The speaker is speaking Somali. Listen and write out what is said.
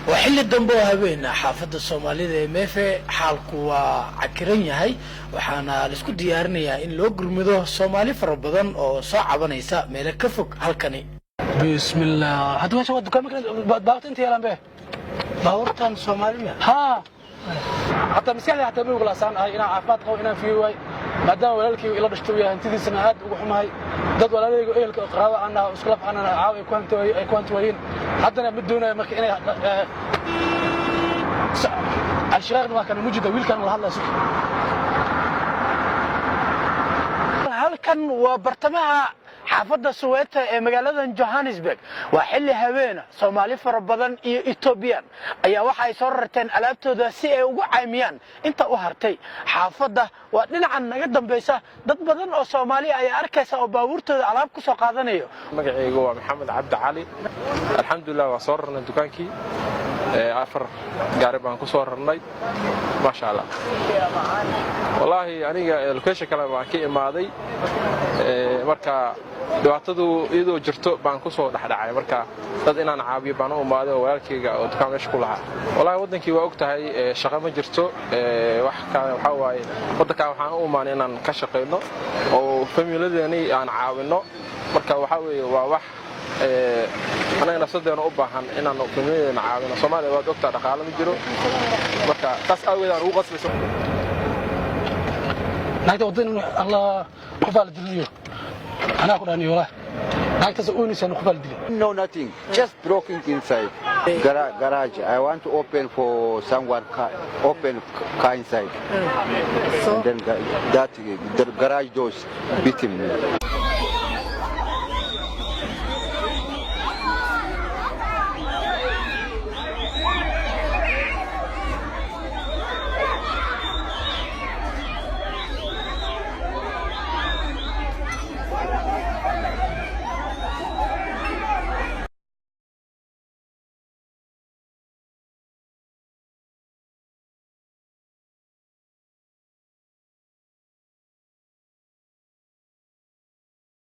وحل الدنبو هبين حافظ الصومالي ميفي حالكو عكرين يهي وحانا لسكو ديارنيا إن لو قرمدو الصومالي فربضان أو صعبا نيسا ميلا كفوك هالكني بسم الله هدوان شو دكانك باوت انت يا لامبه باورتان صومالي ها حتى مسكالي حتى بيقول لسان هاي انا عافماد قو inaan fi way maadaama walaalkii ila dhashto yahay intidiisana aad ugu xumahay dad walaaleyga eelka qaraabo ana isku laf ana caaw ay ku antooyin haddana mid doonay marka inay al-shiraaqna waa kan mujida wiilkan la hadlayso halkan waa bartamaha xaafadda Soweto ee magaalada Johannesburg waa xilli habeena Soomaali fara badan iyo Ethiopian ayaa waxa ay soo rarteen alaabtooda si ay ugu caymiyaan inta u hartay xaafadda waa dhinacan naga dambaysa dad badan oo Soomaali ay arkaysa oo baabuurtooda alaab ku soo qaadanayo magacaygu waa Maxamed Cabdi Cali alxamdulillah waa soo rarnay dukaankii afar gaari baan ku soo rarnay ma sha Allah wallahi aniga location kale baan ka imaaday marka dhibaatadu iyadoo jirto baan ku soo dhaxdhacay marka dad inaan caabiyo baan u imaaday oo walaalkayga oo dukaan meesha ku lahaa wallahi wadankii waa ogtahay shaqo ma jirto wax ka waxa waaye wadanka waxaan u imaanay inaan ka shaqeyno oo familiyadeeni aan caawino marka waxa weeye waa wax أنا نصدق u baahan inaan familiyadeena caawino Soomaaliya waa ogtaa dhaqaale ma jiro marka taas awgeed aan ugu qasbayso naagta wadin Allah ku faaldiliyo ana ku dhaaniyo walaah naagta soo inaysan ku faaldiliyo No, nothing. Just broken inside. Garage. I want to open for someone open car inside. So and then that the garage doors beating me.